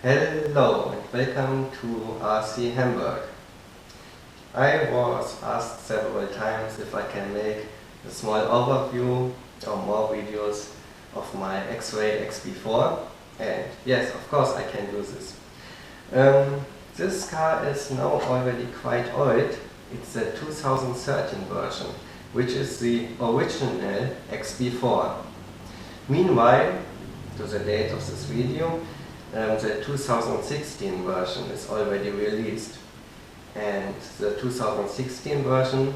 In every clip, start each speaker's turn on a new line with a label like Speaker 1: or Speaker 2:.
Speaker 1: Hello and welcome to RC Hamburg. I was asked several times if I can make a small overview or more videos of my Xray XB4, and yes, of course I can do this. This car is now already quite old. It's the 2013 version, which is the original XB4. Meanwhile, to the date of this video, the 2016 version is already released, and the 2016 version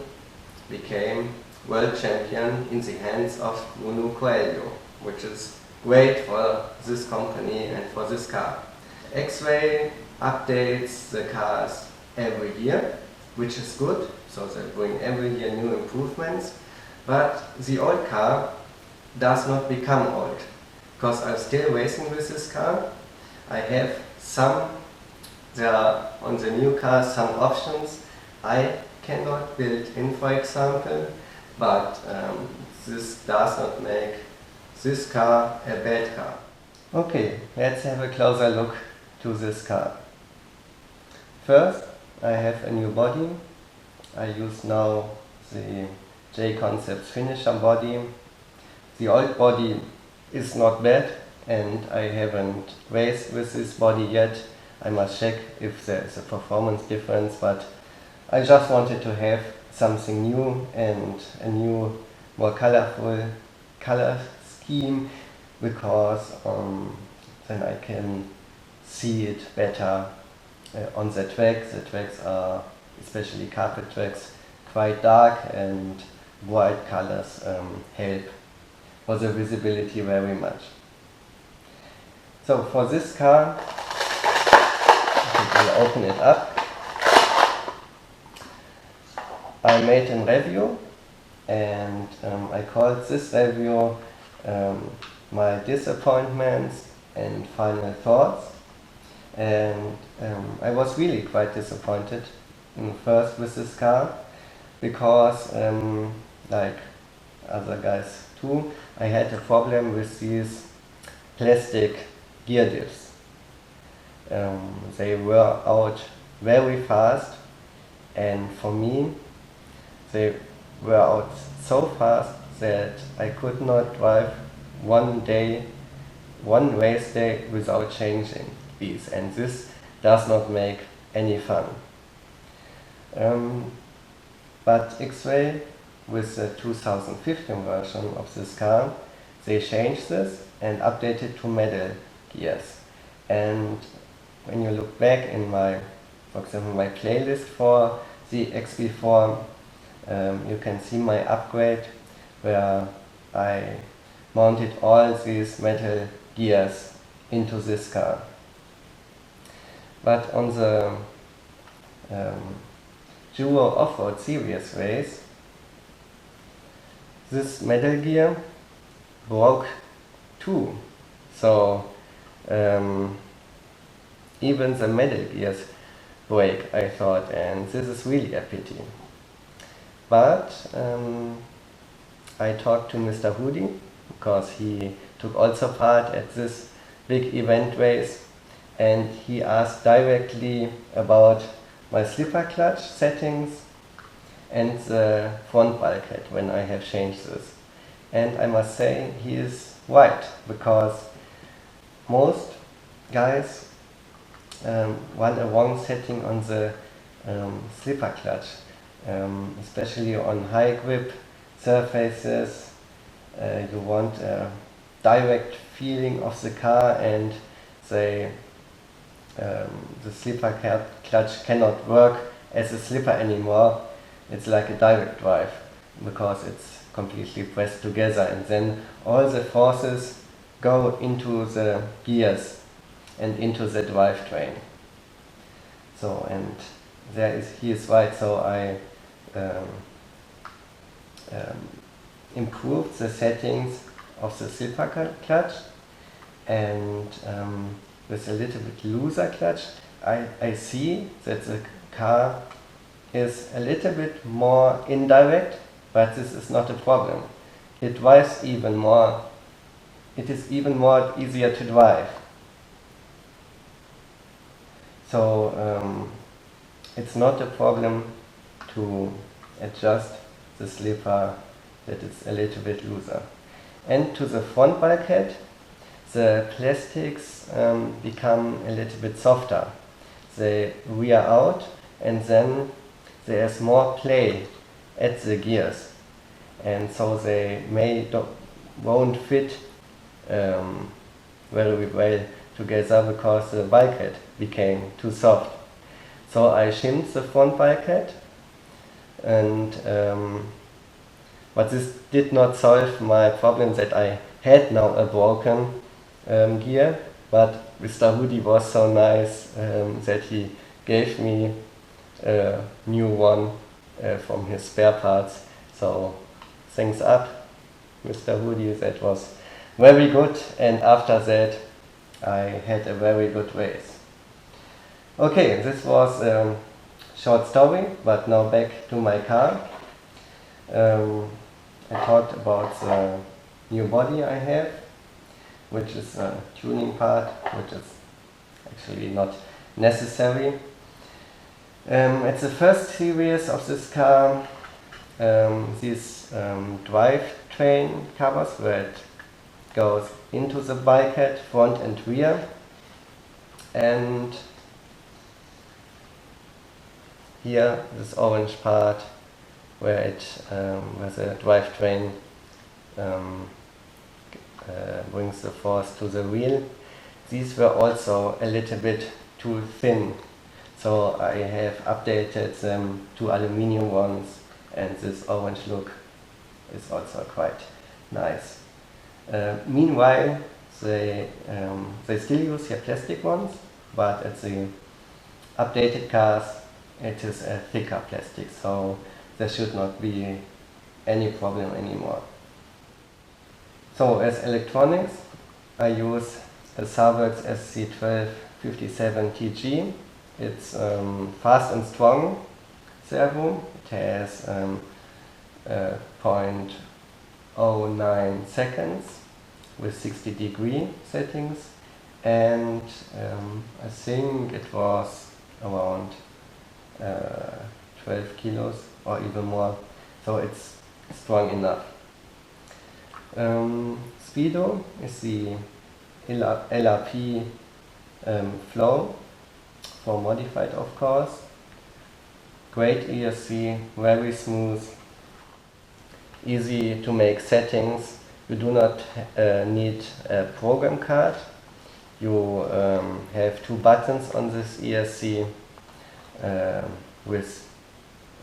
Speaker 1: became world champion in the hands of Nuno Coelho, which is great for this company and for this car. Xray updates the cars every year, which is good, so they bring every year new improvements, but the old car does not become old, because I'm still racing with this car. I have there are on the new car some options I cannot build in, for example, but this does not make this car a bad car. Okay, let's have a closer look to this car. First, I have a new body. I use now the J-Concepts finisher body. The old body is not bad, and I haven't raced with this body yet. I must check if there is a performance difference, but I just wanted to have something new and a new, more colorful color scheme, because then I can see it better on the track. The tracks are, especially carpet tracks, quite dark, and bright colors help for the visibility very much. So for this car, I will open it up. I made a review, and I called this review my disappointments and final thoughts. And I was really quite disappointed first with this car, because like other guys too, I had a problem with these plastic gear diffs. They were out very fast, and for me they were out so fast that I could not drive one race day without changing these, and this does not make any fun. But Xray, with the 2015 version of this car, they changed this and updated to metal gears. And when you look back in for example, my playlist for the XB4, you can see my upgrade where I mounted all these metal gears into this car. But on the Duo Off-Road Series race, this metal gear broke too. So even the metal gears break, I thought, and this is really a pity. But I talked to Mr. Hoodie, because he took also part at this big event race, and he asked directly about my slipper clutch settings and the front bulkhead when I have changed this. And I must say he is right, because most guys run a wrong setting on the slipper clutch, especially on high grip surfaces. You want a direct feeling of the car, and the slipper clutch cannot work as a slipper anymore. It's like a direct drive, because it's completely pressed together, and then all the forces go into the gears and into the drivetrain. So, and he is right, so I improved the settings of the slipper clutch, and with a little bit looser clutch, I see that the car is a little bit more indirect, but this is not a problem. It drives even more, it is even more easier to drive. So it's not a problem to adjust the slipper that it's a little bit looser. And to the front bulkhead, the plastics become a little bit softer. They wear out, and then there's more play at the gears, and so they won't fit very well together because the bulkhead became too soft. So I shimmed the front bulkhead, and but this did not solve my problem that I had now a broken gear, but Mr. Hoodie was so nice that he gave me a new one from his spare parts. So thanks up, Mr. Hoodie, that was very good, and after that I had a very good race. Okay, this was a short story, but now back to my car. I talked about the new body I have, which is a tuning part, which is actually not necessary. It's the first series of this car, these drivetrain covers where it goes into the bulkhead, front and rear, and here this orange part where the drivetrain brings the force to the wheel. These were also a little bit too thin, so I have updated them to aluminium ones, and this orange look is also quite nice. Meanwhile, they still use their plastic ones, but at the updated cars it is a thicker plastic, so there should not be any problem anymore. So as electronics, I use a Sarvex SC1257TG. It's fast and strong servo. It has 0.09 seconds with 60-degree settings, and I think it was around 12 kilos or even more, so it's strong enough. Speedo is the LRP flow, for modified of course. Great ESC, very smooth, easy to make settings. You do not need a program card. You have two buttons on this ESC. With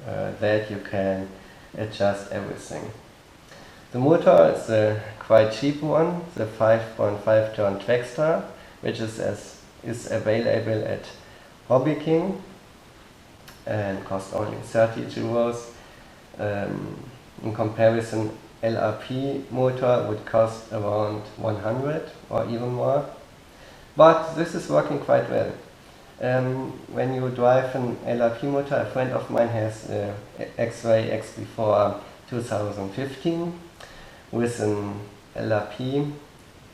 Speaker 1: that you can adjust everything. The motor is a quite cheap one, the 5.5 turn Trackstar, which is available at Hobby King and costs only 30 euros. In comparison, LRP motor would cost around 100 or even more, but this is working quite well. When you drive an LRP motor, a friend of mine has Xray XB4 2015 with an LRP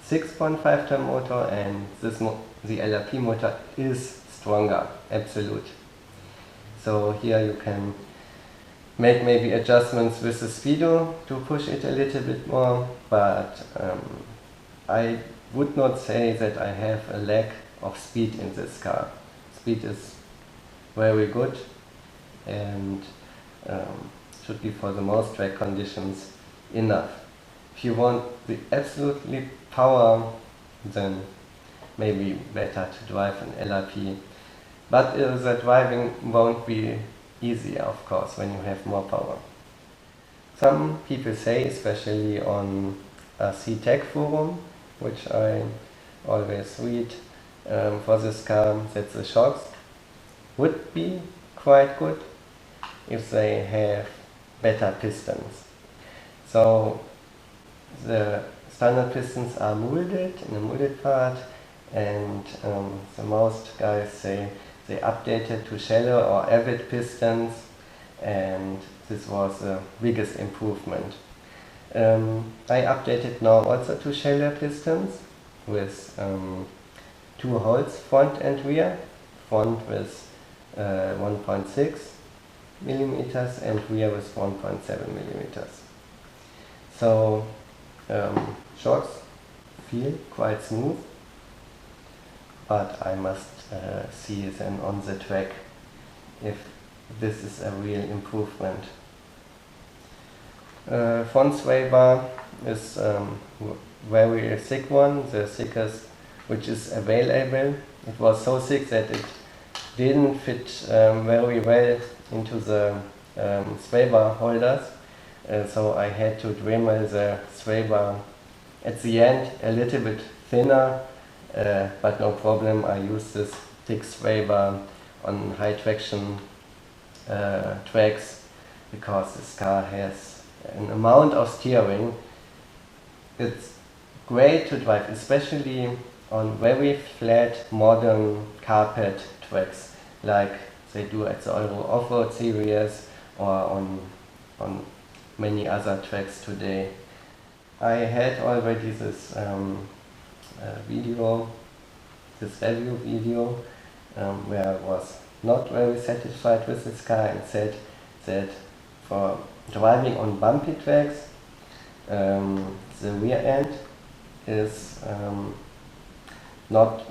Speaker 1: 6.5 turn motor, and the LRP motor is stronger, absolute. So here you can make maybe adjustments with the speedo to push it a little bit more, but I would not say that I have a lack of speed in this car. Speed is very good and should be for the most track conditions enough. If you want the absolutely power, then maybe better to drive an LRP. But the driving won't be easier, of course, when you have more power. Some people say, especially on a C-Tech forum, which I always read for this car, that the shocks would be quite good if they have better pistons. So the standard pistons are molded in a molded part, and the most guys say they updated to shallow or avid pistons, and this was the biggest improvement. I updated now also to shallow pistons with 2 holes front and rear front with 1.6 millimeters and rear with 1.7 millimeters. So shocks feel quite smooth, but I must see then on the track if this is a real improvement. Front sway bar is very thick one, the thickest which is available. It was so thick that it didn't fit very well into the sway bar holders, so I had to Dremel the sway bar at the end a little bit thinner, but no problem. I use this thick sway bar on high traction tracks because this car has an amount of steering. It's great to drive, especially on very flat modern carpet tracks like they do at the Euro Off-Road series or on many other tracks today. I had already this video, this review video, where I was not very satisfied with this car and said that for driving on bumpy tracks, the rear end is not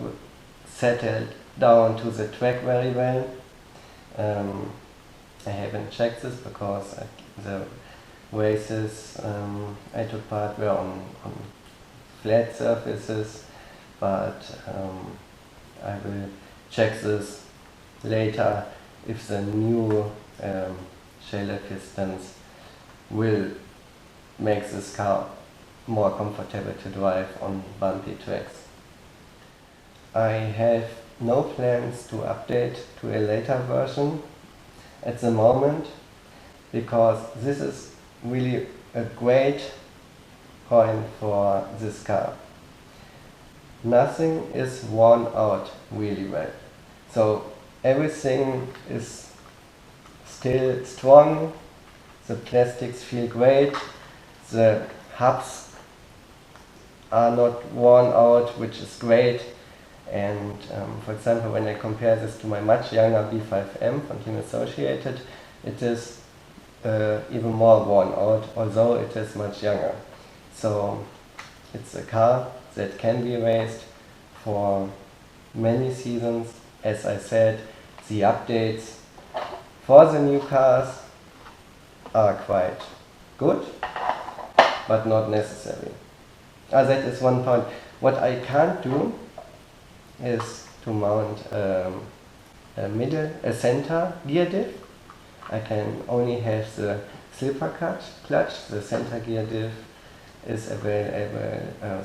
Speaker 1: settled down to the track very well. I haven't checked this because the races I took part were on flat surfaces, but I will check this later if the new Xray pistons will make this car more comfortable to drive on bumpy tracks. I have no plans to update to a later version at the moment because this is really a great point for this car. Nothing is worn out really well. So everything is still strong, the plastics feel great, the hubs are not worn out, which is great. And for example, when I compare this to my much younger B5M from Team Associated, it is even more worn out, although it is much younger. So it's a car that can be raced for many seasons. As I said, the updates for the new cars are quite good, but not necessary. That is one point. What I can't do is to mount a center gear diff. I can only have the slipper clutch. The center gear diff is available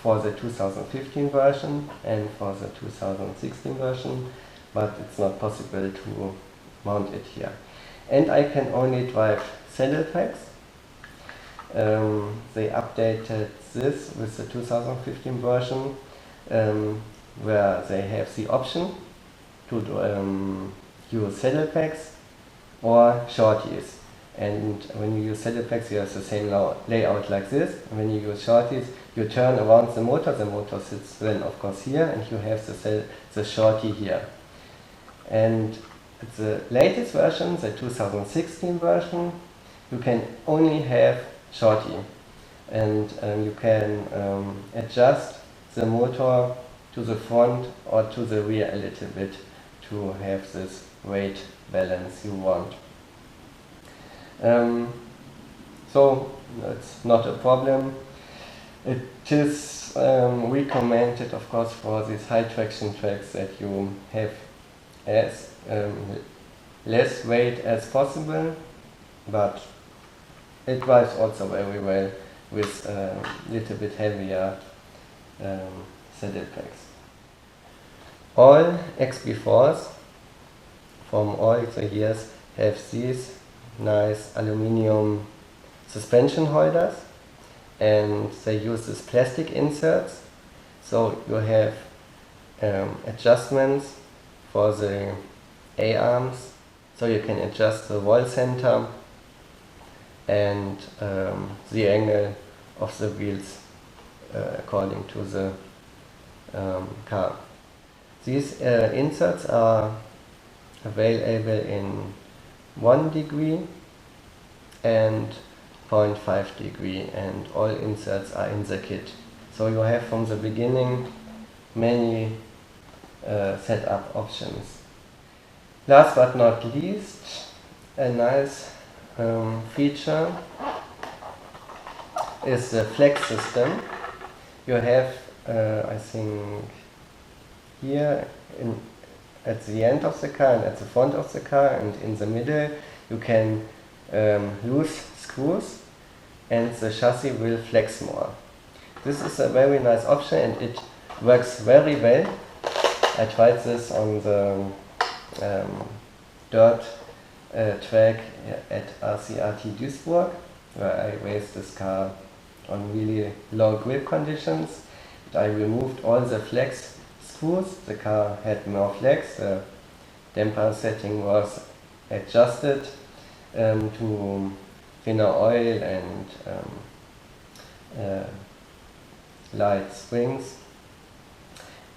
Speaker 1: for the 2015 version and for the 2016 version, but it's not possible to mount it here. And I can only drive saddle packs. They updated this with the 2015 version, where they have the option to use saddle packs or shorties. And when you use saddle packs, you have the same layout like this. And when you use shorties, you turn around the motor sits then of course here, and you have the shorty here. And the latest version, the 2016 version, you can only have shorty. And you can adjust the motor to the front or to the rear a little bit to have this weight balance you want. So it's not a problem. It is recommended, of course, for these high traction tracks that you have as less weight as possible, but it drives also very well with a little bit heavier saddle packs. All XB4s from all the years have these nice aluminium suspension holders, and they use these plastic inserts, so you have adjustments for the A-arms, so you can adjust the wall center and the angle of the wheels according to the car. These inserts are available in 1 degree and 0.5 degree, and all inserts are in the kit. So you have from the beginning many setup options. Last but not least, a nice feature is the flex system. You have, I think, here at the end of the car and at the front of the car and in the middle you can loose screws and the chassis will flex more. This is a very nice option and it works very well. I tried this on the dirt track at RCRT Duisburg, where I raced this car on really low grip conditions. I removed all the flex screws. The car had more flex. The damper setting was adjusted to thinner oil and light springs,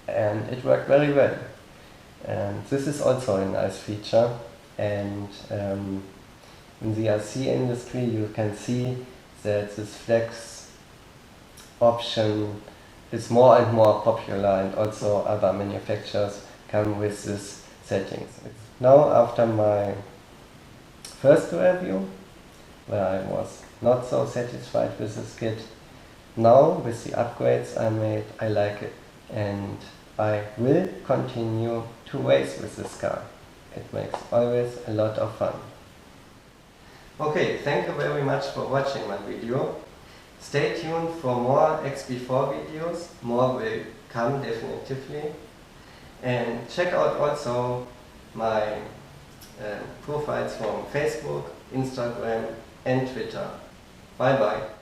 Speaker 1: and it worked very well. And this is also a nice feature, and in the RC industry you can see that this flex option is more and more popular, and also other manufacturers come with these settings. Now, after my first review, where I was not so satisfied with this kit, now with the upgrades I made, I like it, and I will continue to race with this car. It makes always a lot of fun. Okay, thank you very much for watching my video. Stay tuned for more XB4 videos. More will come definitively. And check out also my profiles from Facebook, Instagram and Twitter. Bye bye.